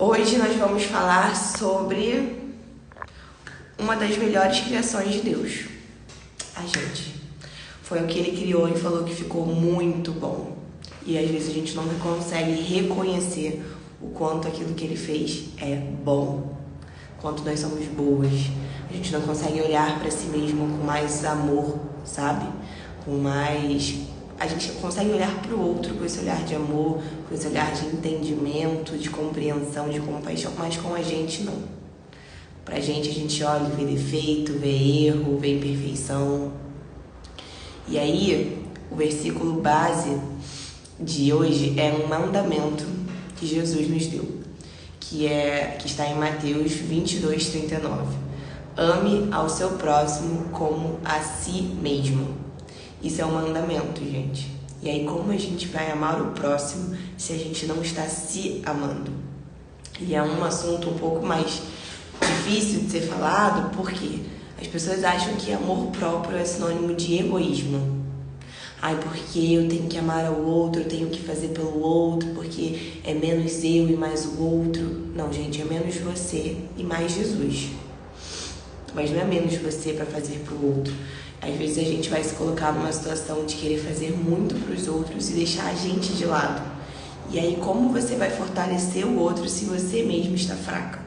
Hoje nós vamos falar sobre uma das melhores criações de Deus, a gente. Foi o que Ele criou e falou que ficou muito bom. E às vezes a gente não consegue reconhecer o quanto aquilo que Ele fez é bom, quanto nós somos boas. A gente não consegue olhar para si mesmo com mais amor, sabe? A gente consegue olhar para o outro com esse olhar de amor, com esse olhar de entendimento, de compreensão, de compaixão, mas com a gente não. Pra gente, a gente olha e vê defeito, vê erro, vê imperfeição. E aí, o versículo base de hoje é um mandamento que Jesus nos deu, que está em Mateus 22:39. Ame ao seu próximo como a si mesmo. Isso é um mandamento, gente. E aí, como a gente vai amar o próximo se a gente não está se amando? E é um assunto um pouco mais difícil de ser falado, porque as pessoas acham que amor próprio é sinônimo de egoísmo. Ai, porque eu tenho que amar ao outro, eu tenho que fazer pelo outro, porque é menos eu e mais o outro. Não, gente, é menos você e mais Jesus. Mas não é menos você para fazer pro outro. Às vezes a gente vai se colocar numa situação de querer fazer muito pros outros e deixar a gente de lado. E aí, como você vai fortalecer o outro se você mesmo está fraca?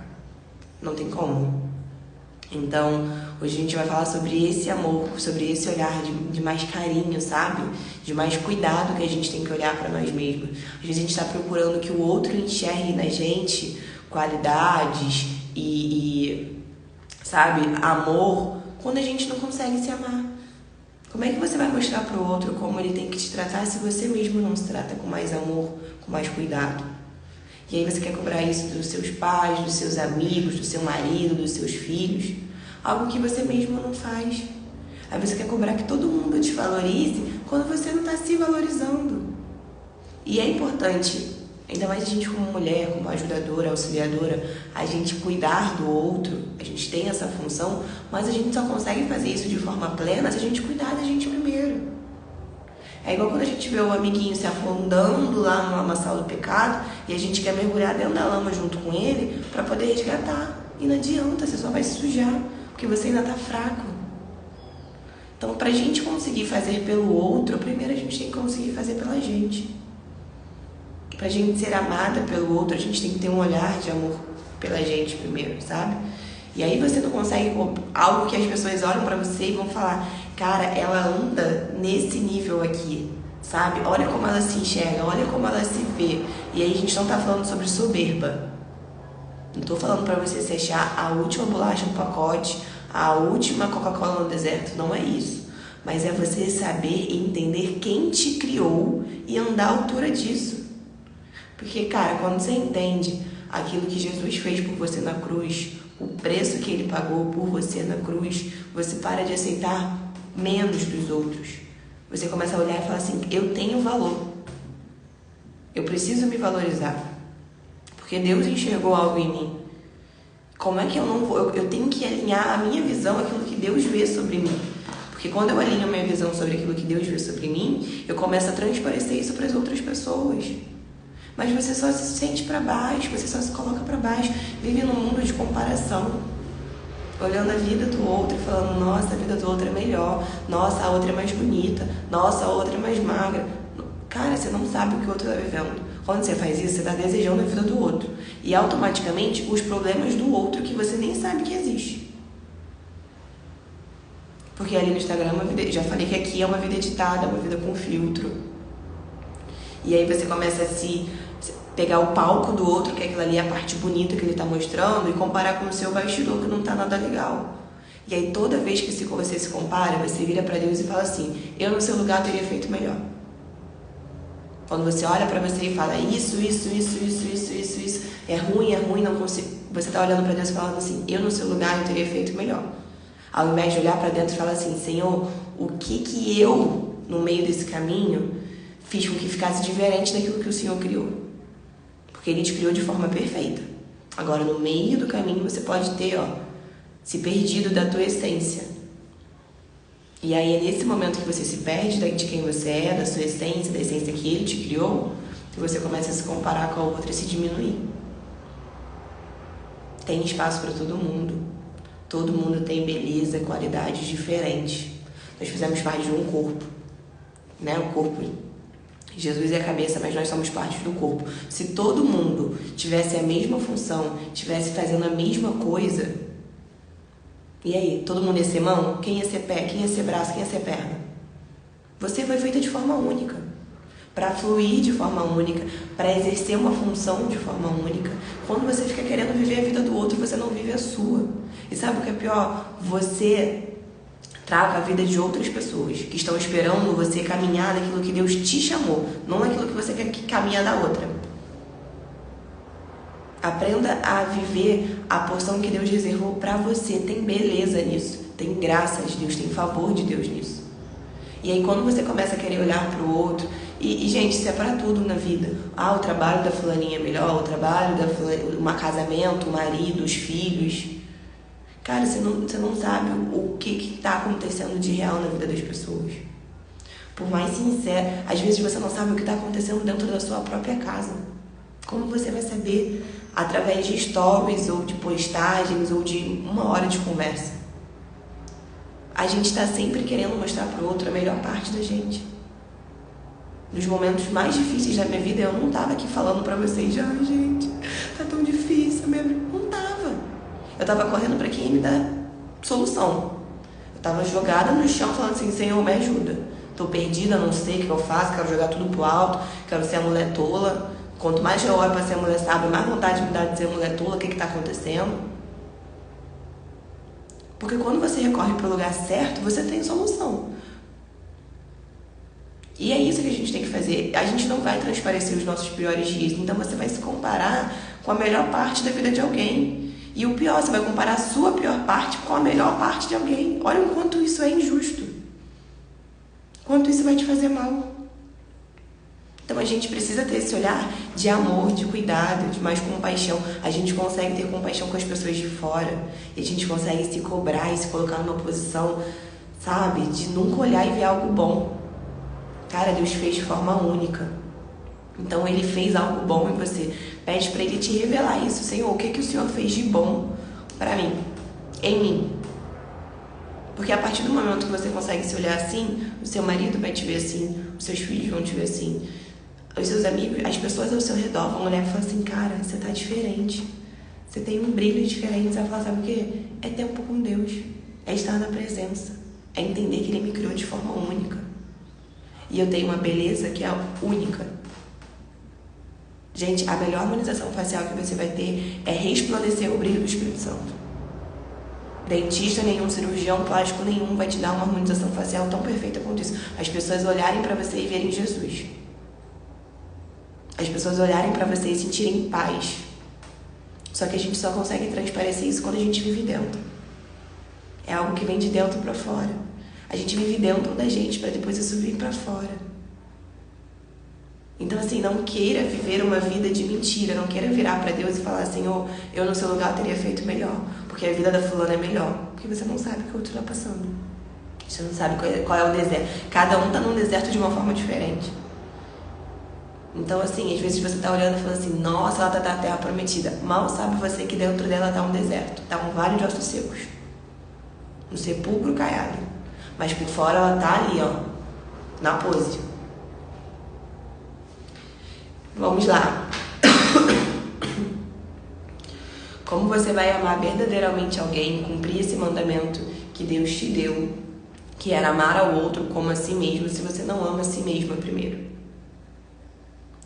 Não tem como. Então, hoje a gente vai falar sobre esse amor, sobre esse olhar de mais carinho, sabe? De mais cuidado que a gente tem que olhar para nós mesmos. Às vezes a gente está procurando que o outro enxergue na gente qualidades sabe, amor, quando a gente não consegue se amar. Como é que você vai mostrar para o outro como ele tem que te tratar se você mesmo não se trata com mais amor, com mais cuidado? E aí você quer cobrar isso dos seus pais, dos seus amigos, do seu marido, dos seus filhos, algo que você mesmo não faz. Aí você quer cobrar que todo mundo te valorize quando você não está se valorizando. E é importante, ainda mais a gente como mulher, como ajudadora, auxiliadora, a gente cuidar do outro. A gente tem essa função, mas a gente só consegue fazer isso de forma plena se a gente cuidar da gente primeiro. É igual quando a gente vê o amiguinho se afundando lá no lamaçal do pecado e a gente quer mergulhar dentro da lama junto com ele para poder resgatar. E não adianta, você só vai se sujar, porque você ainda está fraco. Então, para a gente conseguir fazer pelo outro, primeiro a gente tem que conseguir fazer pela gente. Pra gente ser amada pelo outro, a gente tem que ter um olhar de amor pela gente primeiro, sabe? E aí você não consegue algo que as pessoas olham pra você e vão falar, cara, ela anda nesse nível aqui, sabe? Olha como ela se enxerga, olha como ela se vê. E aí a gente não tá falando sobre soberba. Não tô falando pra você se achar a última bolacha no pacote, a última Coca-Cola no deserto, não é isso. Mas é você saber e entender quem te criou e andar à altura disso. Porque, cara, quando você entende aquilo que Jesus fez por você na cruz, o preço que Ele pagou por você na cruz, você para de aceitar menos dos outros. Você começa a olhar e falar assim, eu tenho valor. Eu preciso me valorizar. Porque Deus enxergou algo em mim. Como é que eu não vou? Eu tenho que alinhar a minha visão àquilo que Deus vê sobre mim. Porque quando eu alinho a minha visão sobre aquilo que Deus vê sobre mim, eu começo a transparecer isso para as outras pessoas. Mas você só se sente para baixo, você só se coloca para baixo, vive num mundo de comparação, olhando a vida do outro e falando, nossa, a vida do outro é melhor, nossa, a outra é mais bonita, nossa, a outra é mais magra. Cara, você não sabe o que o outro está vivendo. Quando você faz isso, você está desejando a vida do outro. E automaticamente os problemas do outro que você nem sabe que existe. Porque ali no Instagram, já falei que aqui é uma vida editada, uma vida com filtro. E aí você começa a pegar o palco do outro, que aquilo ali é a parte bonita que ele está mostrando, e comparar com o seu bastidor, que não está nada legal. E aí toda vez que você se compara, você vira para Deus e fala assim, eu no seu lugar teria feito melhor. Quando você olha para você e fala, isso, é ruim, não consigo. Você está olhando para Deus e falando assim, eu no seu lugar eu teria feito melhor. Ao invés de olhar para dentro e falar assim, Senhor, o que eu, no meio desse caminho, fiz com que ficasse diferente daquilo que o Senhor criou. Porque Ele te criou de forma perfeita. Agora, no meio do caminho, você pode ter, se perdido da tua essência. E aí é nesse momento que você se perde de quem você é, da sua essência, da essência que Ele te criou, que você começa a se comparar com a outra e se diminuir. Tem espaço para todo mundo. Todo mundo tem beleza, qualidades diferentes. Nós fizemos parte de um corpo, né? O corpo, Jesus é a cabeça, mas nós somos parte do corpo. Se todo mundo tivesse a mesma função, tivesse fazendo a mesma coisa, e aí? Todo mundo ia ser mão? Quem ia ser pé? Quem ia ser braço? Quem ia ser perna? Você foi feita de forma única, para fluir de forma única, para exercer uma função de forma única. Quando você fica querendo viver a vida do outro, você não vive a sua. E sabe o que é pior? Você trava a vida de outras pessoas que estão esperando você caminhar naquilo que Deus te chamou, não naquilo que você quer que caminhar da outra. Aprenda a viver a porção que Deus reservou para você. Tem beleza nisso, tem graça de Deus, tem favor de Deus nisso. E aí quando você começa a querer olhar para o outro, e gente, isso é para tudo na vida. O trabalho da fulaninha é melhor, o trabalho da fulaninha, um casamento, o marido, os filhos. Cara, você não sabe o que está acontecendo de real na vida das pessoas. Por mais sincero, às vezes você não sabe o que está acontecendo dentro da sua própria casa. Como você vai saber? Através de stories, ou de postagens, ou de uma hora de conversa. A gente está sempre querendo mostrar para o outro a melhor parte da gente. Nos momentos mais difíceis da minha vida, eu não estava aqui falando para vocês, gente, tá tão difícil, não tava. Eu tava correndo para quem me dá solução. Eu tava jogada no chão falando assim, Senhor, me ajuda. Tô perdida, não sei o que eu faço, quero jogar tudo pro alto, quero ser a mulher tola. Quanto mais eu olho para ser a mulher sábia, mais vontade me dá de ser a mulher tola, o que tá acontecendo? Porque quando você recorre pro lugar certo, você tem solução. E é isso que a gente tem que fazer. A gente não vai transparecer os nossos piores dias, então você vai se comparar com a melhor parte da vida de alguém. E o pior, você vai comparar a sua pior parte com a melhor parte de alguém. Olha o quanto isso é injusto. Quanto isso vai te fazer mal. Então a gente precisa ter esse olhar de amor, de cuidado, de mais compaixão. A gente consegue ter compaixão com as pessoas de fora. E a gente consegue se cobrar e se colocar numa posição, sabe, de nunca olhar e ver algo bom. Cara, Deus fez de forma única. Então Ele fez algo bom em você. Pede para Ele te revelar isso. Senhor, o que o Senhor fez de bom para mim? Em mim. Porque a partir do momento que você consegue se olhar assim, o seu marido vai te ver assim, os seus filhos vão te ver assim, os seus amigos, as pessoas ao seu redor vão olhar e falar assim, cara, você tá diferente. Você tem um brilho diferente. Você vai falar, sabe o quê? É tempo com Deus. É estar na presença. É entender que Ele me criou de forma única. E eu tenho uma beleza que é única. Gente, a melhor harmonização facial que você vai ter é resplandecer o brilho do Espírito Santo. Dentista nenhum, cirurgião plástico nenhum vai te dar uma harmonização facial tão perfeita quanto isso. As pessoas olharem para você e verem Jesus. As pessoas olharem para você e sentirem paz. Só que a gente só consegue transparecer isso quando a gente vive dentro. É algo que vem de dentro para fora. A gente vive dentro da gente para depois isso vir para fora. Então assim, não queira viver uma vida de mentira. Não queira virar para Deus e falar, Senhor, eu no seu lugar teria feito melhor. Porque a vida da fulana é melhor. Porque você não sabe o que o outro está passando. Você não sabe qual é o deserto. Cada um está num deserto de uma forma diferente. Então assim, às vezes você está olhando e falando assim, nossa, ela está na terra prometida. Mal sabe você que dentro dela está um deserto. Está um vale de ossos secos. Um sepulcro caiado. Mas por fora ela está ali, ó. Na pose. Vamos lá. Como você vai amar verdadeiramente alguém, cumprir esse mandamento que Deus te deu, que era amar ao outro como a si mesmo, se você não ama a si mesma primeiro?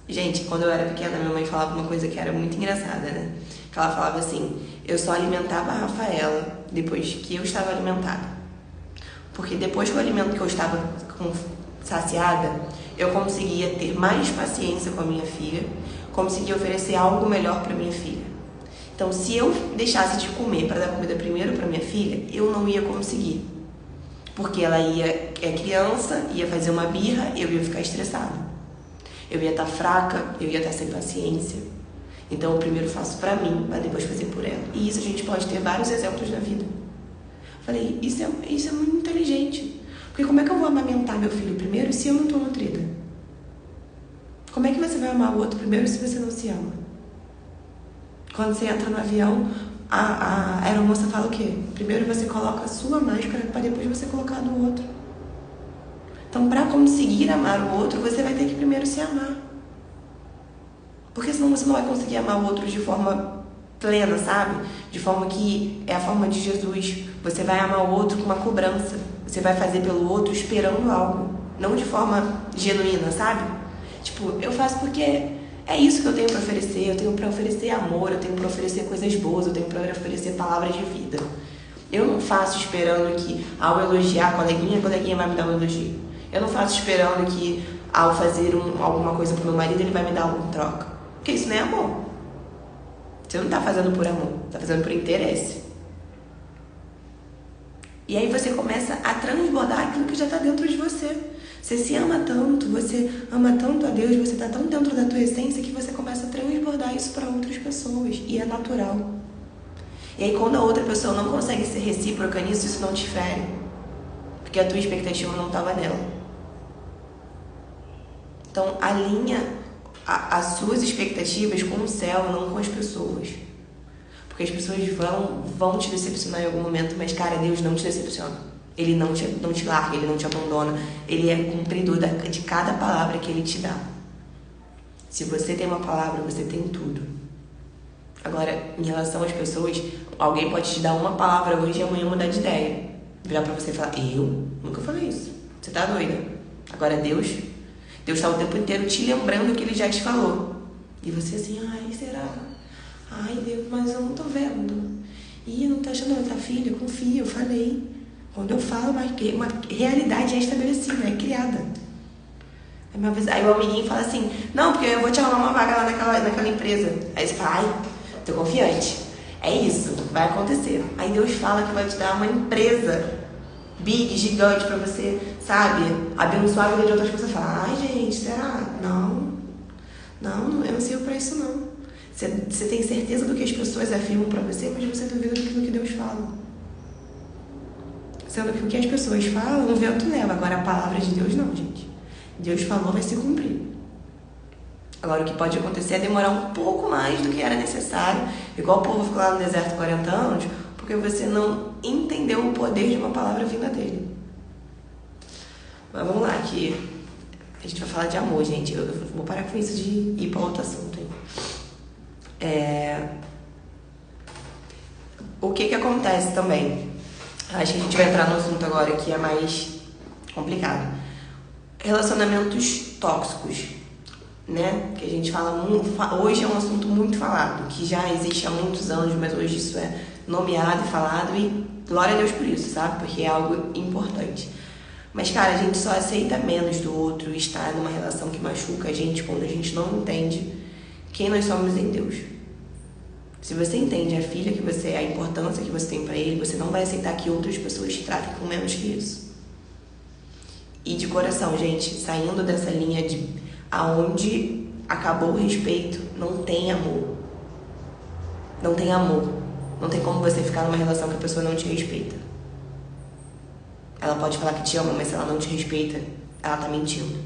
Gente, quando eu era pequena, minha mãe falava uma coisa que era muito engraçada, né? Que ela falava assim, eu só alimentava a Rafaela depois que eu estava alimentada. Porque depois que eu estava saciada, eu conseguia ter mais paciência com a minha filha, conseguia oferecer algo melhor para minha filha. Então, se eu deixasse de comer para dar comida primeiro para minha filha, eu não ia conseguir. Porque ela é criança, ia fazer uma birra, eu ia ficar estressada. Eu ia estar fraca, eu ia estar sem paciência. Então, eu primeiro faço para mim, para depois fazer por ela. E isso a gente pode ter vários exemplos na vida. Falei, isso é muito inteligente. Porque como é que eu vou amamentar meu filho primeiro se eu não estou nutrida? Como é que você vai amar o outro primeiro se você não se ama? Quando você entra no avião, a aeromoça fala o quê? Primeiro você coloca a sua máscara para depois você colocar a do outro. Então, para conseguir amar o outro, você vai ter que primeiro se amar. Porque senão você não vai conseguir amar o outro de forma plena, sabe? De forma que é a forma de Jesus. Você vai amar o outro com uma cobrança. Você vai fazer pelo outro esperando algo. Não de forma genuína, sabe? Tipo, eu faço porque é isso que eu tenho para oferecer. Eu tenho para oferecer amor, eu tenho para oferecer coisas boas, eu tenho para oferecer palavras de vida. Eu não faço esperando que ao elogiar a coleguinha vai me dar um elogio. Eu não faço esperando que ao fazer alguma coisa pro meu marido, ele vai me dar algo em troca. Porque isso não é amor. Você não tá fazendo por amor, tá fazendo por interesse. E aí você começa a transbordar aquilo que já tá dentro de você. Você se ama tanto, você ama tanto a Deus, você tá tão dentro da tua essência que você começa a transbordar isso para outras pessoas. E é natural. E aí quando a outra pessoa não consegue ser recíproca nisso, isso não te fere. Porque a tua expectativa não estava nela. Então alinha as suas expectativas com o céu, não com as pessoas. Porque as pessoas vão te decepcionar em algum momento, mas cara, Deus não te decepciona. Ele não te larga, Ele não te abandona. Ele é cumpridor de cada palavra que Ele te dá. Se você tem uma palavra, você tem tudo. Agora, em relação às pessoas, alguém pode te dar uma palavra hoje e amanhã mudar de ideia. Virar pra você e falar, eu nunca falei isso. Você tá doida? Agora Deus tá o tempo inteiro te lembrando que Ele já te falou. E você assim, ai, será? Ai, Deus, mas eu não tô vendo. Ih, não tá achando outra filha? Confia, eu falei. Quando eu falo, uma realidade é estabelecida, é criada. Aí o amiguinho fala assim, não, porque eu vou te arrumar uma vaga lá naquela empresa. Aí você fala, ai, tô confiante. É isso, vai acontecer. Aí Deus fala que vai te dar uma empresa big, gigante pra você, sabe, abençoar a vida de outras pessoas. Fala, ai gente, será? Não, eu não sirvo pra isso não. Você tem certeza do que as pessoas afirmam pra você, mas você duvida daquilo que Deus fala. Sendo que o que as pessoas falam, o vento leva. Agora a palavra de Deus não, gente. Deus falou, vai se cumprir. Agora o que pode acontecer é demorar um pouco mais do que era necessário. Igual o povo ficou lá no deserto 40 anos, porque você não entendeu o poder de uma palavra vinda dele. Mas vamos lá, que a gente vai falar de amor, gente. Eu vou parar com isso de ir para outro assunto aí. O que acontece também? Acho que a gente vai entrar no assunto agora que é mais complicado. Relacionamentos tóxicos, né? Que a gente fala muito, hoje é um assunto muito falado, que já existe há muitos anos, mas hoje isso é nomeado e falado e glória a Deus por isso, sabe? Porque é algo importante. Mas, cara, a gente só aceita menos do outro estar numa relação que machuca a gente quando a gente não entende quem nós somos em Deus. Se você entende a filha que você é, a importância que você tem pra Ele, você não vai aceitar que outras pessoas te tratem com menos que isso. E de coração, gente, saindo dessa linha de aonde acabou o respeito, não tem amor. Não tem amor. Não tem como você ficar numa relação que a pessoa não te respeita. Ela pode falar que te ama, mas se ela não te respeita, ela tá mentindo.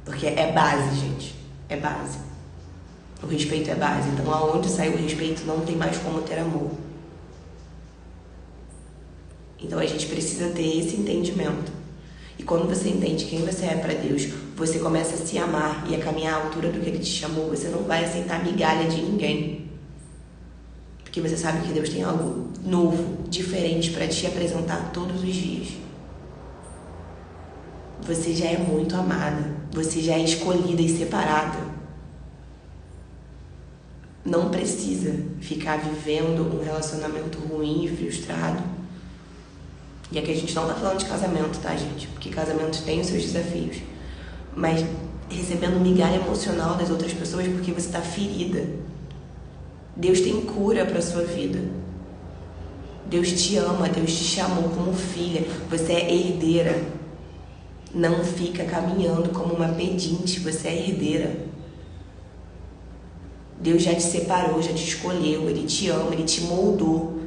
Porque é base, gente. É base. O respeito é base. Então, aonde sai o respeito, não tem mais como ter amor. Então, a gente precisa ter esse entendimento. E quando você entende quem você é para Deus, você começa a se amar e a caminhar à altura do que Ele te chamou. Você não vai aceitar migalha de ninguém. Porque você sabe que Deus tem algo novo, diferente para te apresentar todos os dias. Você já é muito amada. Você já é escolhida e separada. Não precisa ficar vivendo um relacionamento ruim e frustrado. E aqui a gente não tá falando de casamento, tá, gente? Porque casamento tem os seus desafios. Mas recebendo migalha emocional das outras pessoas porque você tá ferida. Deus tem cura pra sua vida. Deus te ama, Deus te chamou como filha. Você é herdeira. Não fica caminhando como uma pedinte, você é herdeira. Deus já te separou, já te escolheu, Ele te ama, Ele te moldou.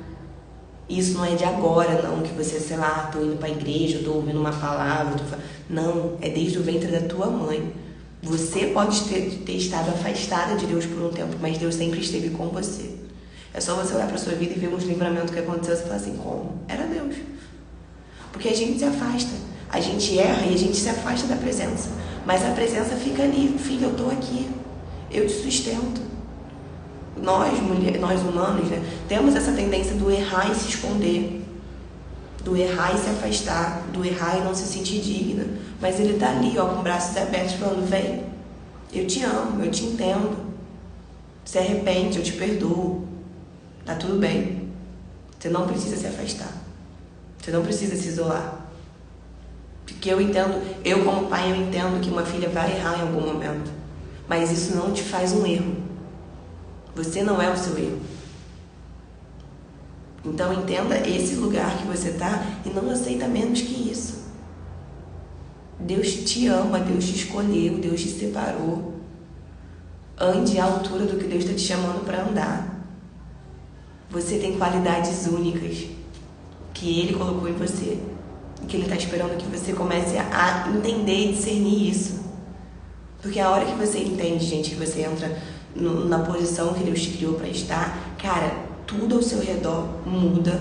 Isso não é de agora, não, que você, sei lá, tô indo pra igreja, tô ouvindo uma palavra, não, é desde o ventre da tua mãe. Você pode ter estado afastada de Deus por um tempo, mas Deus sempre esteve com você. É só você olhar pra sua vida e ver uns livramentos que aconteceu e falar assim, como? Era Deus. Porque a gente se afasta. A gente erra e a gente se afasta da presença. Mas a presença fica ali. Filho, eu tô aqui. Eu te sustento. Nós, mulheres, nós humanos, né, temos essa tendência do errar e se esconder. Do errar e se afastar. Do errar e não se sentir digna. Mas ele tá ali, ó, com braços abertos, falando, vem, eu te amo, eu te entendo. Se arrepende, eu te perdoo. Tá tudo bem. Você não precisa se afastar. Você não precisa se isolar. Porque eu entendo, eu como pai, eu entendo que uma filha vai errar em algum momento. Mas isso não te faz um erro. Você não é o seu erro. Então entenda esse lugar que você tá e não aceita menos que isso. Deus te ama, Deus te escolheu, Deus te separou. Ande à altura do que Deus está te chamando para andar. Você tem qualidades únicas que Ele colocou em você e que Ele está esperando que você comece a entender e discernir isso. Porque a hora que você entende, gente, que você entra na posição que Deus te criou para estar, cara, tudo ao seu redor muda,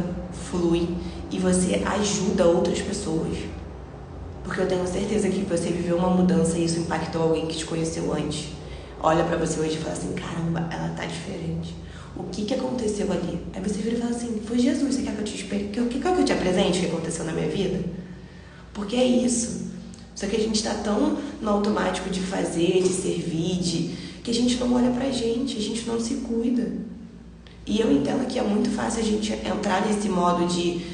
flui e você ajuda outras pessoas. Porque eu tenho certeza que você viveu uma mudança e isso impactou alguém que te conheceu antes. Olha pra você hoje e fala assim, caramba, ela tá diferente. O que aconteceu ali? Aí você vira e fala assim, foi Jesus, você quer que eu te explique? Quer que eu te apresente o que aconteceu na minha vida? Porque é isso. Só que a gente tá tão no automático de fazer, de servir, que a gente não olha pra gente, a gente não se cuida. E eu entendo que é muito fácil a gente entrar nesse modo de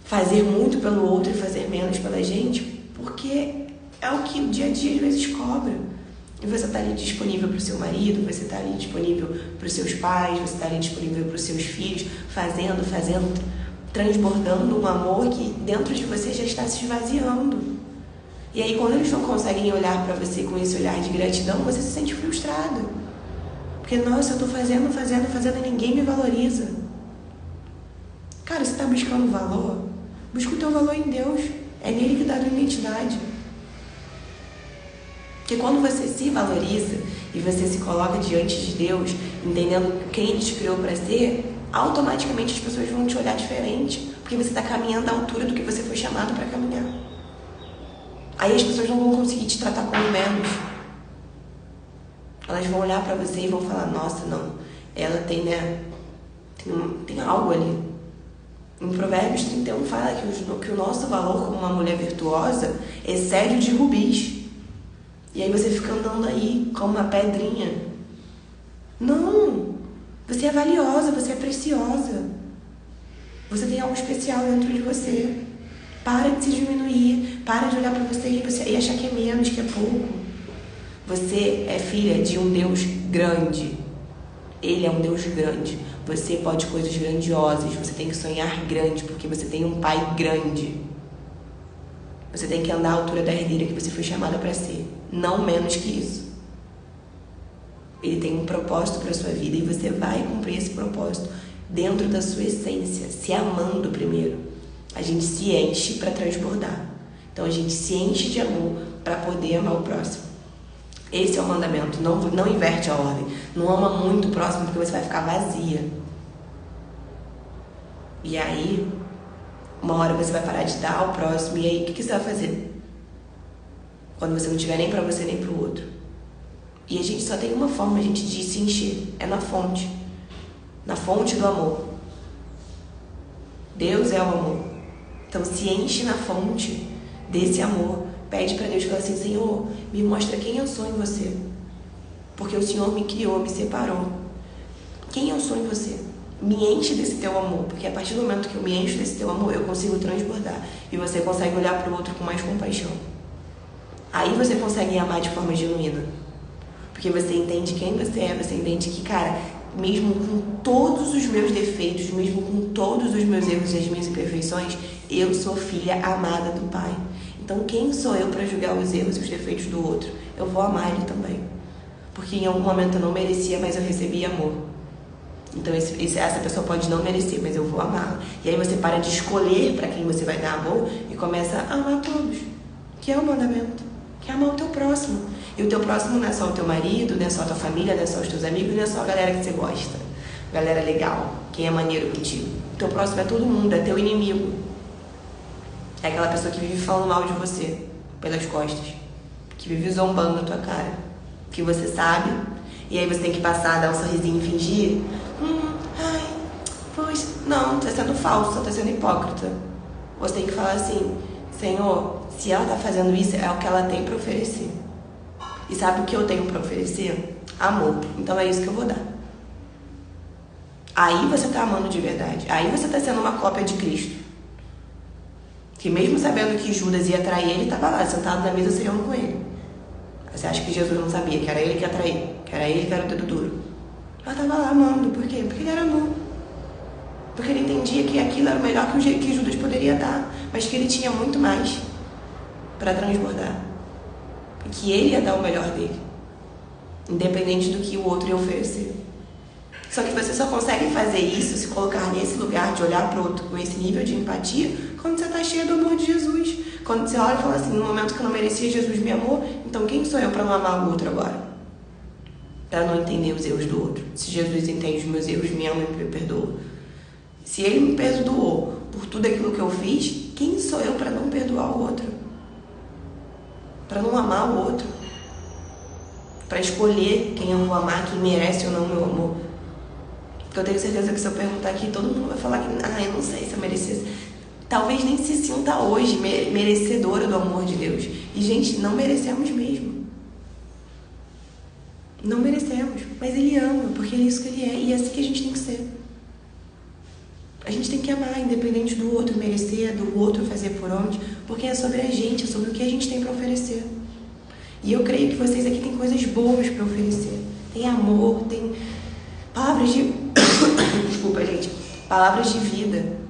fazer muito pelo outro e fazer menos pela gente, porque é o que o dia a dia às vezes cobra. E você está ali disponível para o seu marido, você está ali disponível para os seus pais, você está ali disponível para os seus filhos, fazendo, transbordando um amor que dentro de você já está se esvaziando. E aí quando eles não conseguem olhar para você com esse olhar de gratidão, você se sente frustrado. Porque, nossa, eu estou fazendo e ninguém me valoriza. Cara, você está buscando valor? Busca o teu valor em Deus. É nele que dá a tua identidade. Porque quando você se valoriza e você se coloca diante de Deus, entendendo quem Ele te criou para ser, automaticamente as pessoas vão te olhar diferente, porque você está caminhando à altura do que você foi chamado para caminhar. Aí as pessoas não vão conseguir te tratar como menos. Elas vão olhar para você e vão falar, nossa, não, ela tem, né, tem algo ali. Em Provérbios 31 fala que o nosso valor como uma mulher virtuosa excede o de rubis. E aí você fica andando aí como uma pedrinha. Não! Você é valiosa, você é preciosa. Você tem algo especial dentro de você. Para de se diminuir. Para de olhar para você e achar que é menos, que é pouco. Você é filha de um Deus grande. Ele é um Deus grande. Você pode coisas grandiosas. Você tem que sonhar grande, porque você tem um pai grande. Você tem que andar à altura da herdeira que você foi chamada para ser. Não menos que isso. Ele tem um propósito para a sua vida e você vai cumprir esse propósito dentro da sua essência, se amando primeiro. A gente se enche para transbordar. Então a gente se enche de amor para poder amar o próximo. Esse é o mandamento. Não inverte a ordem. Não ama muito o próximo porque você vai ficar vazia. E aí, uma hora você vai parar de dar ao próximo. E aí, o que você vai fazer? Quando você não tiver nem pra você nem pro outro. E a gente só tem uma forma, gente, de se encher. É na fonte. Na fonte do amor. Deus é o amor. Então se enche na fonte desse amor. Pede pra Deus, fala assim, Senhor, me mostra quem eu sou em você. Porque o Senhor me criou, me separou. Quem eu sou em você? Me enche desse teu amor. Porque a partir do momento que eu me encho desse teu amor, eu consigo transbordar. E você consegue olhar pro outro com mais compaixão. Aí você consegue amar de forma genuína. Porque você entende quem você é, você entende que, cara, mesmo com todos os meus defeitos, mesmo com todos os meus erros e as minhas imperfeições, eu sou filha amada do Pai. Então quem sou eu para julgar os erros e os defeitos do outro? Eu vou amar ele também. Porque em algum momento eu não merecia, mas eu recebi amor. Então essa pessoa pode não merecer, mas eu vou amá-la. E aí você para de escolher para quem você vai dar amor e começa a amar todos. Que é o mandamento. Que é amar o teu próximo. E o teu próximo não é só o teu marido, não é só a tua família, não é só os teus amigos, não é só a galera que você gosta. galera legal, quem é maneiro contigo. O teu próximo é todo mundo, é teu inimigo. É aquela pessoa que vive falando mal de você pelas costas, que vive zombando na tua cara, que você sabe, e aí você tem que passar, dar um sorrisinho e fingir. Ai, poxa, não, tá sendo falso, tá sendo hipócrita. Você tem que falar assim: Senhor, se ela tá fazendo isso, é o que ela tem pra oferecer. E sabe o que eu tenho pra oferecer? Amor. Então é isso que eu vou dar. Aí você tá amando de verdade. Aí você tá sendo uma cópia de Cristo. Que mesmo sabendo que Judas ia trair ele, tava lá, sentado na mesa, ceando com ele. Você acha que Jesus não sabia que era ele que ia trair? Que era ele que era o dedo duro? Mas tava lá amando. Por quê? Porque ele era amor. Porque ele entendia que aquilo era o melhor que Judas poderia dar. Mas que ele tinha muito mais para transbordar. E que ele ia dar o melhor dele. Independente do que o outro ia oferecer. Só que você só consegue fazer isso, se colocar nesse lugar de olhar para o outro com esse nível de empatia, quando você está cheio do amor de Jesus. Quando você olha e fala assim: no momento que eu não merecia, Jesus me amou, então quem sou eu para não amar o outro agora? Para não entender os erros do outro. Se Jesus entende os meus erros, me ama e me perdoa. Se ele me perdoou por tudo aquilo que eu fiz, quem sou eu para não perdoar o outro? Para não amar o outro? Para escolher quem eu vou amar, quem merece ou não meu amor? Porque eu tenho certeza que se eu perguntar aqui, todo mundo vai falar que eu não sei se eu merecesse. Talvez nem se sinta hoje merecedora do amor de Deus. E, gente, não merecemos mesmo. Não merecemos. Mas Ele ama, porque é isso que Ele é. E é assim que a gente tem que ser. A gente tem que amar, independente do outro merecer, do outro fazer por onde. Porque é sobre a gente, é sobre o que a gente tem para oferecer. E eu creio que vocês aqui têm coisas boas para oferecer. Tem amor, tem palavras de... Desculpa, gente. Palavras de vida.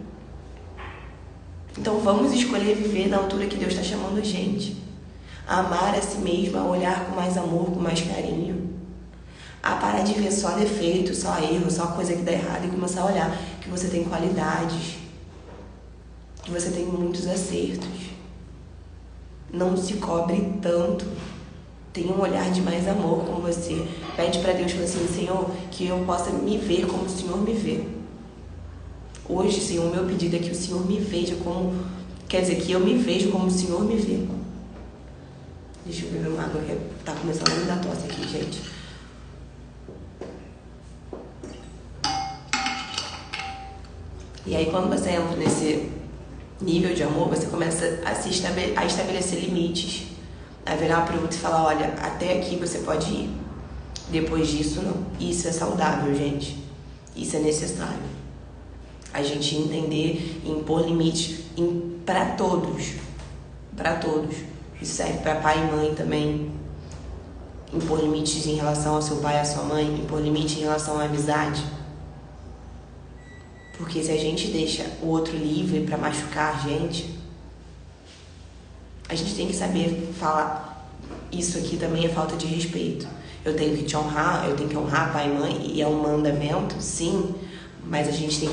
Então vamos escolher viver na altura que Deus está chamando a gente. A amar a si mesmo, a olhar com mais amor, com mais carinho. A parar de ver só defeito, só erro, só coisa que dá errado e começar a olhar que você tem qualidades. Que você tem muitos acertos. Não se cobre tanto. Tenha um olhar de mais amor com você. Pede para Deus, fala assim: Senhor, que eu possa me ver como o Senhor me vê. Hoje, Senhor, o meu pedido é que o Senhor me veja como... Quer dizer, que eu me vejo como o Senhor me vê. Deixa eu beber uma água que tá começando a me dar tosse aqui, gente. E aí, quando você entra nesse nível de amor, você começa a estabelecer limites. A virar para o outro e falar: olha, até aqui você pode ir. Depois disso, não. Isso é saudável, gente. Isso é necessário. A gente entender e impor limites para todos. Para todos. Isso serve para pai e mãe também. Impor limites em relação ao seu pai e à sua mãe. Impor limites em relação à amizade. Porque se a gente deixa o outro livre para machucar a gente tem que saber falar: isso aqui também é falta de respeito. Eu tenho que te honrar, eu tenho que honrar pai e mãe, e é um mandamento, sim, mas a gente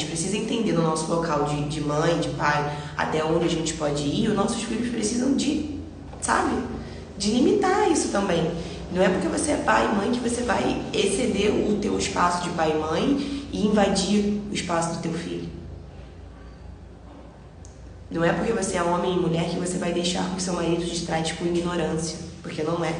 precisa entender no nosso local de mãe, de pai, até onde a gente pode ir. Os nossos filhos precisam de limitar isso também. Não é porque você é pai e mãe que você vai exceder o teu espaço de pai e mãe e invadir o espaço do teu filho. Não é porque você é homem e mulher que você vai deixar que o seu marido te trate com ignorância, porque não é.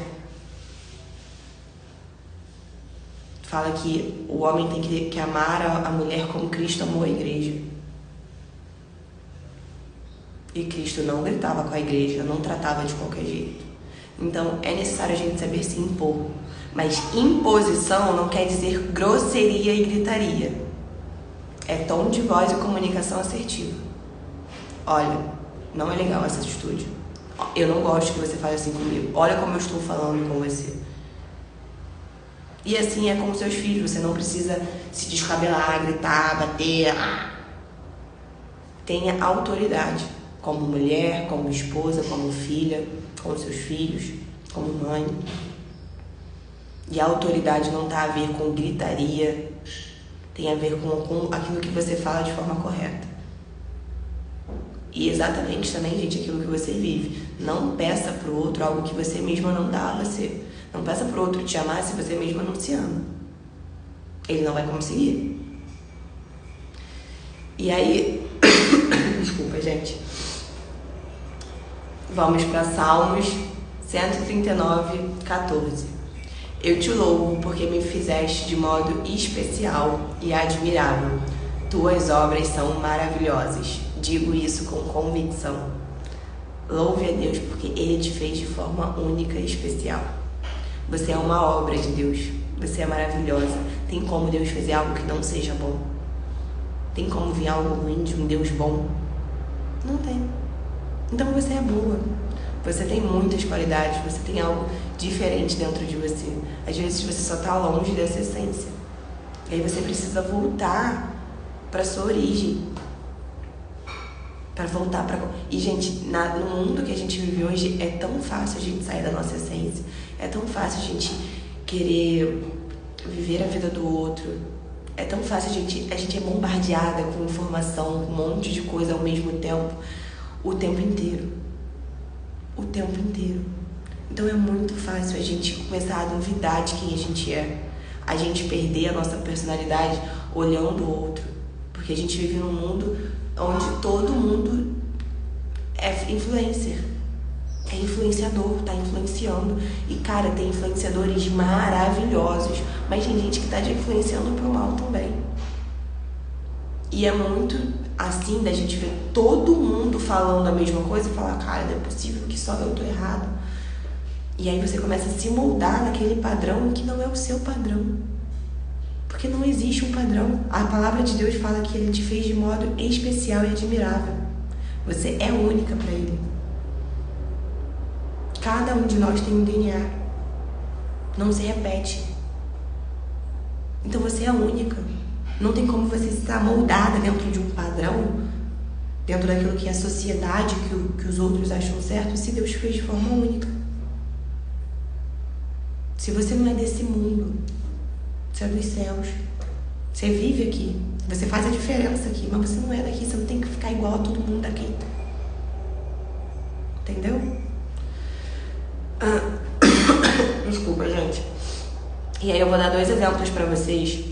Fala que o homem tem que amar a mulher como Cristo amou a igreja. E Cristo não gritava com a igreja, não tratava de qualquer jeito. Então é necessário a gente saber se impor. Mas imposição não quer dizer grosseria e gritaria. É tom de voz e comunicação assertiva. Olha, não é legal essa atitude. Eu não gosto que você fale assim comigo. Olha como eu estou falando com você. E assim é com os seus filhos. Você não precisa se descabelar, gritar, bater. Tenha autoridade. Como mulher, como esposa, como filha, com seus filhos, como mãe. E a autoridade não está a ver com gritaria. Tem a ver com aquilo que você fala de forma correta. E exatamente também, gente, aquilo que você vive. Não peça pro outro algo que você mesma não dá a você. Não peça pro outro te amar se você mesma não se ama. Ele não vai conseguir. E aí, desculpa, gente. Vamos para Salmos 139, 14. Eu te louvo porque me fizeste de modo especial e admirável. Tuas obras são maravilhosas. Digo isso com convicção. Louve a Deus porque Ele te fez de forma única e especial. Você é uma obra de Deus. Você é maravilhosa. Tem como Deus fazer algo que não seja bom? Tem como vir algo ruim de um Deus bom? Não tem. Então você é boa. Você tem muitas qualidades. Você tem algo diferente dentro de você. Às vezes você só está longe dessa essência. E aí você precisa voltar para sua origem. Para voltar para... E, gente, no mundo que a gente vive hoje, é tão fácil a gente sair da nossa essência. É tão fácil a gente querer viver a vida do outro. É tão fácil a gente é bombardeada com informação, com um monte de coisa ao mesmo tempo, o tempo inteiro. O tempo inteiro. Então é muito fácil a gente começar a duvidar de quem a gente é. A gente perder a nossa personalidade olhando o outro. Porque a gente vive num mundo onde todo mundo é influencer. É influenciador, tá influenciando. E, cara, tem influenciadores maravilhosos, mas tem gente que tá te influenciando pro mal também. E é muito assim da gente ver todo mundo falando a mesma coisa e falar, cara, não é possível que só eu tô errado. E aí você começa a se moldar naquele padrão que não é o seu padrão. Porque não existe um padrão. A palavra de Deus fala que Ele te fez de modo especial e admirável. Você é única para Ele. Cada um de nós tem um DNA. Não se repete. Então você é única. Não tem como você estar moldada dentro de um padrão, dentro daquilo que é a sociedade, que os outros acham certo, se Deus fez de forma única. Se você não é desse mundo, você é dos céus. Você vive aqui. Você faz a diferença aqui, mas você não é daqui. Você não tem que ficar igual a todo mundo daqui. Entendeu? Desculpa, gente. E aí eu vou dar 2 exemplos pra vocês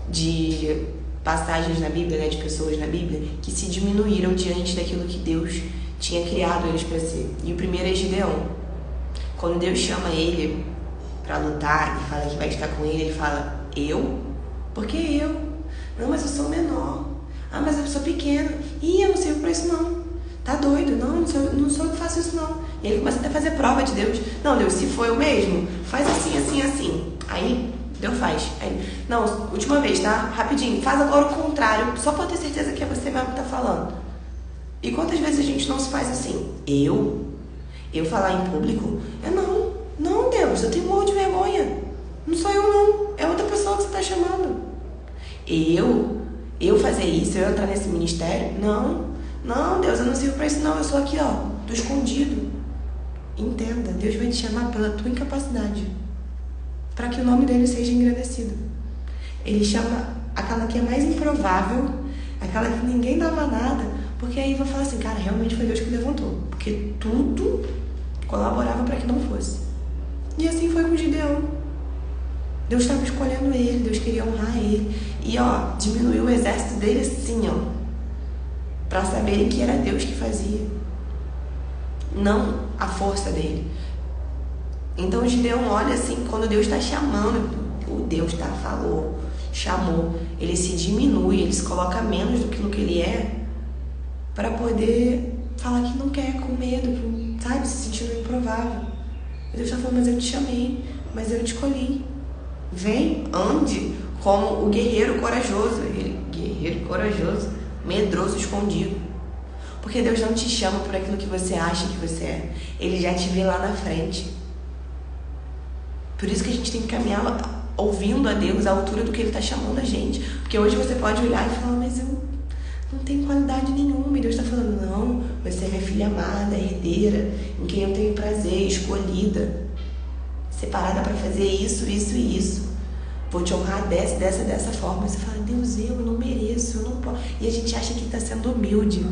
de passagens na Bíblia, né, de pessoas na Bíblia que se diminuíram diante daquilo que Deus tinha criado eles para ser. E o primeiro é Gideão. Quando Deus chama ele para lutar e fala que vai estar com ele, ele fala, eu? Por que eu? Não, mas eu sou menor. Ah, mas eu sou pequeno. Ih, eu não sirvo para isso não. Tá doido? Não sou eu que faço isso não. E ele começa até a fazer prova de Deus. Não, Deus, se for eu mesmo, faz assim, assim, assim. Aí Deus faz. Aí, não, última vez, tá? Rapidinho, faz agora o contrário, só pra eu ter certeza que é você mesmo que tá falando. E quantas vezes a gente não se faz assim? Eu falar em público? Não, Deus, eu tenho um monte de vergonha. Não sou eu não, é outra pessoa que você tá chamando. Eu fazer isso, eu entrar nesse ministério? Não, Deus, eu não sirvo pra isso não, eu sou aqui, ó, do escondido. Entenda, Deus vai te chamar pela tua incapacidade, para que o nome dele seja engrandecido. Ele chama aquela que é mais improvável, aquela que ninguém dava nada, porque aí vai falar assim, cara, realmente foi Deus que levantou, porque tudo colaborava para que não fosse. E assim foi com Gideão. Deus estava escolhendo ele, Deus queria honrar ele. E ó, diminuiu o exército dele assim, ó, para saberem que era Deus que fazia, não a força dele. Então Gideão olha assim, quando Deus está chamando, o Deus chamou, ele se diminui, ele se coloca menos do que ele é, para poder falar que não quer, com medo, sabe, se sentindo improvável. Deus está falando, mas eu te chamei, mas eu te escolhi. Vem, ande como o guerreiro corajoso, medroso, escondido. Porque Deus não te chama por aquilo que você acha que você é. Ele já te vê lá na frente. Por isso que a gente tem que caminhar ouvindo a Deus à altura do que Ele está chamando a gente. Porque hoje você pode olhar e falar, mas eu não tenho qualidade nenhuma. E Deus está falando, não, você é minha filha amada, herdeira, em quem eu tenho prazer, escolhida, separada para fazer isso, isso e isso. Vou te honrar dessa forma. Você fala, Deus, eu não mereço, eu não posso. E a gente acha que está sendo humilde,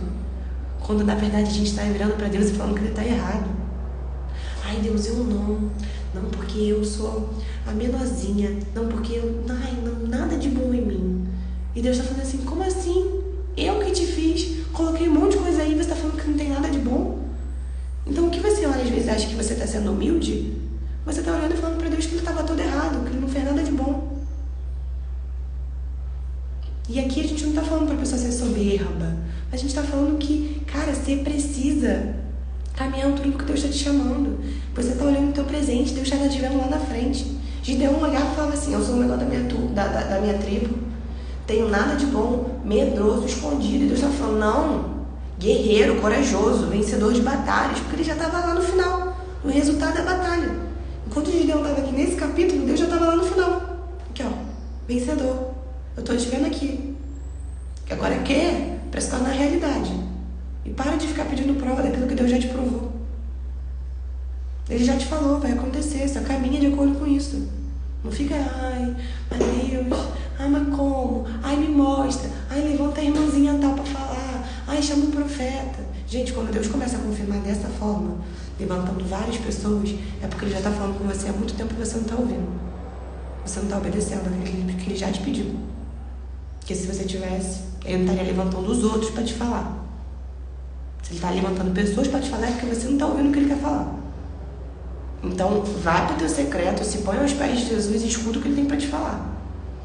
quando na verdade a gente está virando para Deus e falando que Ele está errado. Ai, Deus, eu não. não porque eu sou a menorzinha, não porque eu, não, nada de bom em mim. E Deus está falando assim, como assim? Eu que te fiz, coloquei um monte de coisa aí, você está falando que não tem nada de bom? Então o que você olha às vezes acha que você está sendo humilde? Você está olhando e falando para Deus que ele estava todo errado, que ele não fez nada de bom. E aqui a gente não está falando para a pessoa ser soberba, a gente está falando que, cara, você precisa caminhar tudo que Deus está te chamando. Você está olhando o teu presente, Deus está te vendo lá na frente. Gideão olhava e falava assim, eu sou o melhor da minha tribo, tenho nada de bom, medroso, escondido. E Deus está falando, não, guerreiro, corajoso, vencedor de batalhas, porque ele já estava lá no final, no resultado da batalha. Enquanto Gideão estava aqui nesse capítulo, Deus já estava lá no final. Aqui, ó, vencedor. Eu estou te vendo aqui. Que agora quer para se tornar realidade. E para de ficar pedindo prova daquilo que Deus já te provou. Ele já te falou, vai acontecer, só caminha de acordo com isso. Não fica, ai, mas Deus, ai, mas como? Ai, me mostra, ai, levanta a irmãzinha tal para falar, ai, chama o profeta. Gente, quando Deus começa a confirmar dessa forma, levantando várias pessoas, é porque Ele já está falando com você há muito tempo e você não está ouvindo. Você não está obedecendo aquilo que Ele já te pediu. Porque se você tivesse, Ele não estaria levantando os outros para te falar. Se Ele está levantando pessoas para te falar, é porque você não está ouvindo o que Ele quer falar. Então, vá para o teu secreto, se põe aos pés de Jesus e escuta o que Ele tem para te falar.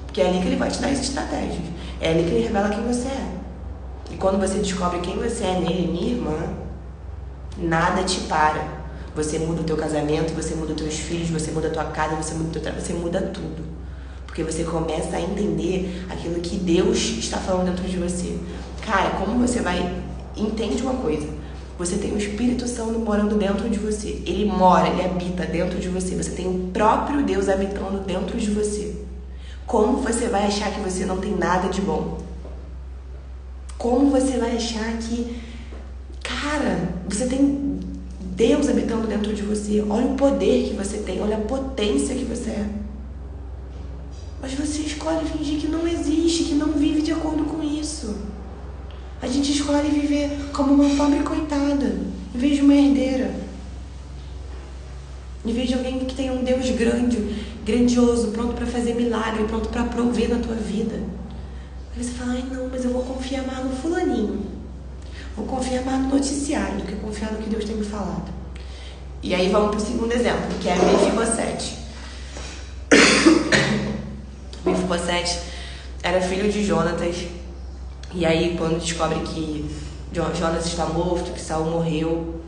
Porque é ali que Ele vai te dar as estratégias. É ali que Ele revela quem você é. E quando você descobre quem você é nele, minha irmã, nada te para. Você muda o teu casamento, você muda os teus filhos, você muda a tua casa, você muda o teu trabalho, você muda tudo. Porque você começa a entender aquilo que Deus está falando dentro de você. Cara, como você vai... Entende uma coisa. Você tem o Espírito Santo morando dentro de você. Ele mora, ele habita dentro de você. Você tem o próprio Deus habitando dentro de você. Como você vai achar que você não tem nada de bom? Como você vai achar que... Cara, você tem Deus habitando dentro de você. Olha o poder que você tem. Olha a potência que você é. Mas você escolhe fingir que não existe, que não vive de acordo com isso. A gente escolhe viver como uma pobre coitada, em vez de uma herdeira. Em vez de alguém que tem um Deus grande, grandioso, pronto para fazer milagre, pronto para prover na tua vida. Aí você fala, ai não, mas eu vou confiar mais no fulaninho. Vou confiar mais no noticiário do que confiar no que Deus tem me falado. E aí vamos para o segundo exemplo, que é Mefibosete. Mefibosete era filho de Jonatas. E aí, quando descobre que Jonas está morto, que Saul morreu,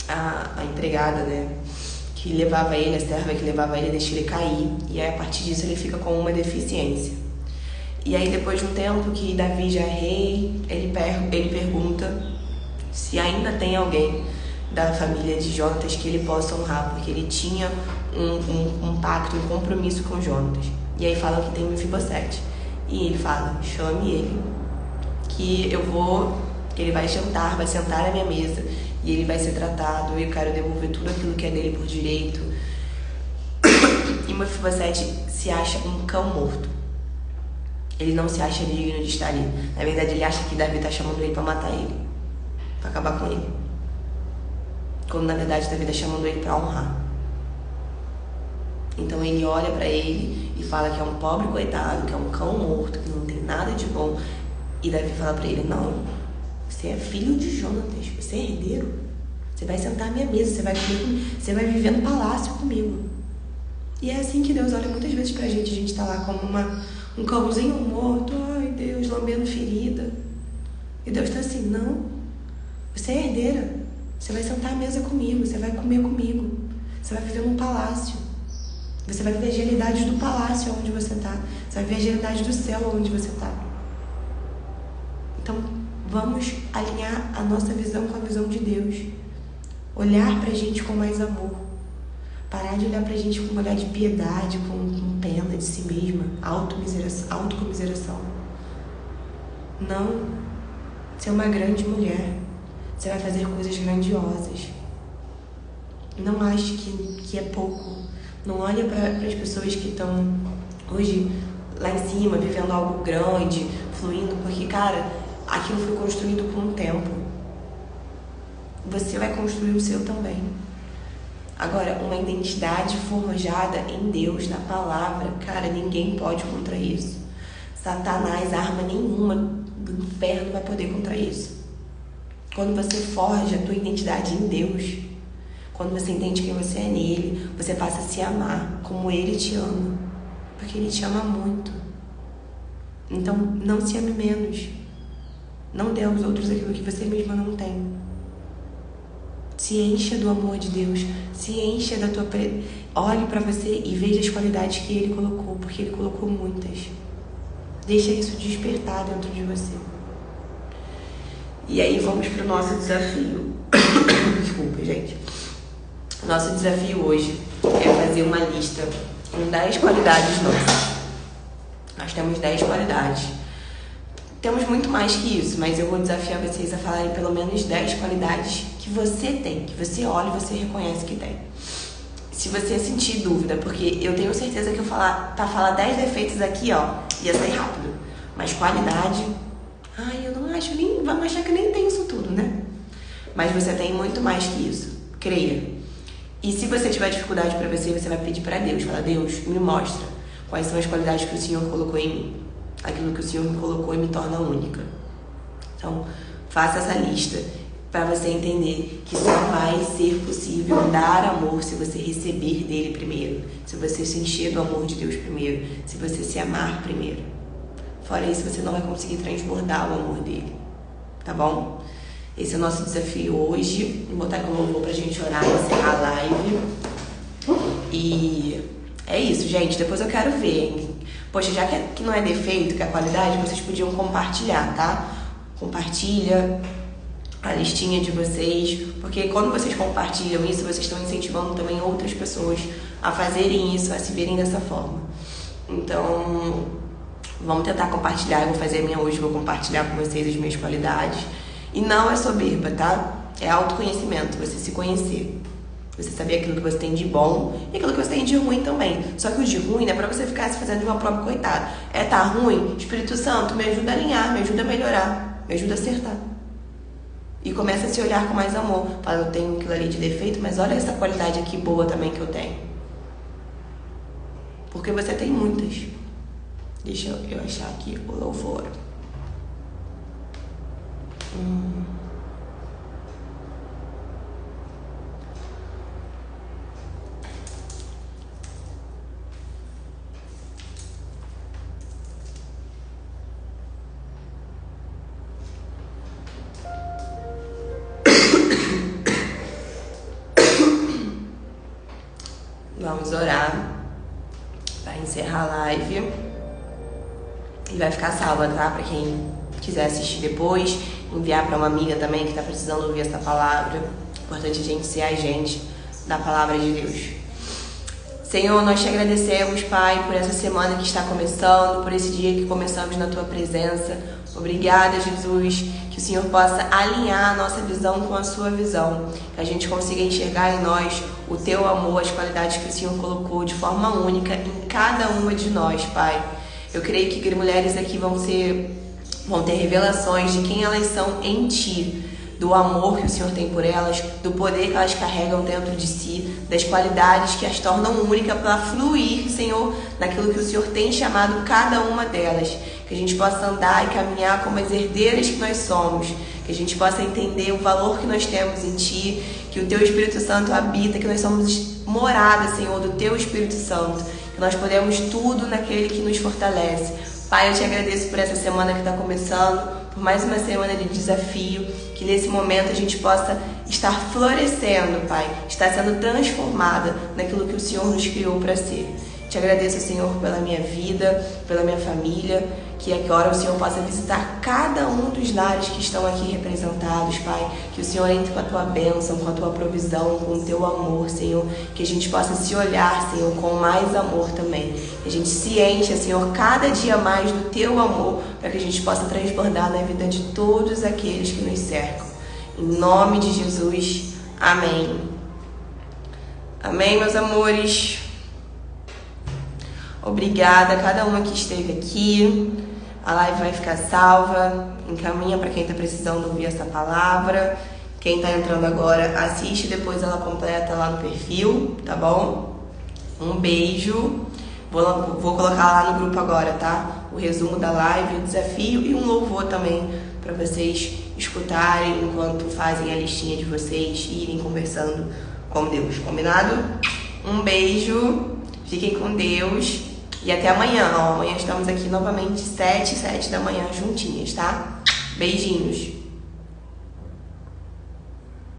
a empregada, né, que levava ele, a serva que levava ele, deixa ele cair. E aí, a partir disso, ele fica com uma deficiência. E aí, depois de um tempo que Davi já é rei, ele pergunta se ainda tem alguém da família de Jonatas que ele possa honrar, porque ele tinha um pacto, um compromisso com Jonatas. E aí falam que tem Mefibosete. E ele fala, chame ele, que ele vai jantar, vai sentar à minha mesa e ele vai ser tratado, e eu quero devolver tudo aquilo que é dele por direito. E Mefibosete se acha um cão morto. Ele não se acha digno de estar ali. Na verdade, ele acha que Davi está chamando ele para matar ele, para acabar com ele. Quando na verdade Davi está chamando ele para honrar. Então ele olha para ele e fala que é um pobre coitado, que é um cão morto, que não tem nada de bom. E Davi fala para ele, não, você é filho de Jonatas, você é herdeiro. Você vai sentar à minha mesa, você vai comer, você vai viver no palácio comigo. E é assim que Deus olha muitas vezes pra gente. A gente tá lá como um cãozinho morto, ai Deus, lambendo ferida. E Deus tá assim, não, você é herdeira. Você vai sentar à mesa comigo, você vai comer comigo. Você vai viver num palácio. Você vai viver as realidades do palácio onde você tá. Você vai viver as realidades do céu onde você tá. Então, vamos alinhar a nossa visão com a visão de Deus. Olhar pra gente com mais amor. Parar de olhar pra gente com um olhar de piedade, com pena de si mesma, autocomiseração. Não. Você é uma grande mulher. Você vai fazer coisas grandiosas. Não ache que é pouco. Não olhe para as pessoas que estão hoje lá em cima, vivendo algo grande, fluindo, porque, cara, aquilo foi construído por um tempo. Você vai construir o seu também. Agora, uma identidade forjada em Deus, na palavra, cara, ninguém pode contra isso. Satanás, arma nenhuma do inferno vai poder contra isso. Quando você forja a tua identidade em Deus, quando você entende quem você é nele, você passa a se amar como ele te ama, porque ele te ama muito. Então, não se ame menos. Não dê aos outros aquilo que você mesma não tem. Se encha do amor de Deus, se encha da tua... Olhe para você e veja as qualidades que ele colocou, porque ele colocou muitas. Deixa isso despertar dentro de você. E aí vamos para o nosso desafio. Desculpa, gente. Nosso desafio hoje é fazer uma lista com 10 qualidades nossas. Nós temos 10 qualidades. Temos muito mais que isso, mas eu vou desafiar vocês a falarem pelo menos 10 qualidades que você tem, que você olha e você reconhece que tem. Se você sentir dúvida, porque eu tenho certeza que eu falar 10 defeitos aqui, ó, ia sair rápido. Mas qualidade, eu não acho, vamos achar que nem tem isso tudo, né? Mas você tem muito mais que isso, creia. E se você tiver dificuldade para você vai pedir para Deus, fala: Deus, me mostra quais são as qualidades que o Senhor colocou em mim. Aquilo que o Senhor me colocou e me torna única. Então, faça essa lista para você entender que só vai ser possível dar amor se você receber dele primeiro, se você se encher do amor de Deus primeiro, se você se amar primeiro. Fora isso, você não vai conseguir transbordar o amor dele, tá bom? Esse é o nosso desafio hoje. Vou botar com o louvor pra gente orar e encerrar a live. E é isso, gente. Depois eu quero ver, hein? Poxa, já que não é defeito, que é qualidade, vocês podiam compartilhar, tá? Compartilha a listinha de vocês, porque quando vocês compartilham isso, vocês estão incentivando também outras pessoas a fazerem isso, a se verem dessa forma. Então, vamos tentar compartilhar. Eu vou fazer a minha hoje, vou compartilhar com vocês as minhas qualidades. E não é soberba, tá? É autoconhecimento, você se conhecer. Você saber aquilo que você tem de bom e aquilo que você tem de ruim também. Só que o de ruim não é pra você ficar se fazendo de uma prova, coitada. Tá ruim? Espírito Santo, me ajuda a alinhar, me ajuda a melhorar, me ajuda a acertar. E começa a se olhar com mais amor. Fala: eu tenho aquilo ali de defeito, mas olha essa qualidade aqui boa também que eu tenho. Porque você tem muitas. Deixa eu achar aqui o louvor. Vamos orar para encerrar a live. E vai ficar salva, tá? Para quem quiser assistir depois, enviar para uma amiga também que está precisando ouvir essa palavra. Importante a gente ser agente da palavra de Deus. Senhor, nós te agradecemos, Pai, por essa semana que está começando, por esse dia que começamos na Tua presença. Obrigada, Jesus, que o Senhor possa alinhar a nossa visão com a Sua visão, que a gente consiga enxergar em nós o Teu amor, as qualidades que o Senhor colocou de forma única em cada uma de nós, Pai. Eu creio que mulheres aqui vão ter revelações de quem elas são em Ti, do amor que o Senhor tem por elas, do poder que elas carregam dentro de si, das qualidades que as tornam únicas para fluir, Senhor, naquilo que o Senhor tem chamado cada uma delas. Que a gente possa andar e caminhar como as herdeiras que nós somos, que a gente possa entender o valor que nós temos em Ti, que o Teu Espírito Santo habita, que nós somos morada, Senhor, do Teu Espírito Santo, que nós podemos tudo naquele que nos fortalece. Pai, eu Te agradeço por essa semana que está começando, por mais uma semana de desafio, que nesse momento a gente possa estar florescendo, Pai, estar sendo transformada naquilo que o Senhor nos criou para ser. Te agradeço, Senhor, pela minha vida, pela minha família, que agora o Senhor possa visitar cada um dos lares que estão aqui representados, Pai, que o Senhor entre com a Tua bênção, com a Tua provisão, com o Teu amor, Senhor, que a gente possa se olhar, Senhor, com mais amor também, que a gente se encha, Senhor, cada dia mais do Teu amor, para que a gente possa transbordar na vida de todos aqueles que nos cercam. Em nome de Jesus, amém. Amém, meus amores. Obrigada a cada uma que esteve aqui. A live vai ficar salva. Encaminha para quem está precisando ouvir essa palavra. Quem tá entrando agora, assiste, depois ela completa lá no perfil, tá bom? Um beijo. Vou colocar lá no grupo agora, tá? O resumo da live, o desafio e um louvor também para vocês escutarem enquanto fazem a listinha de vocês e irem conversando com Deus, combinado? Um beijo, fiquem com Deus e até amanhã. Amanhã estamos aqui novamente 7 da manhã juntinhas, tá? Beijinhos.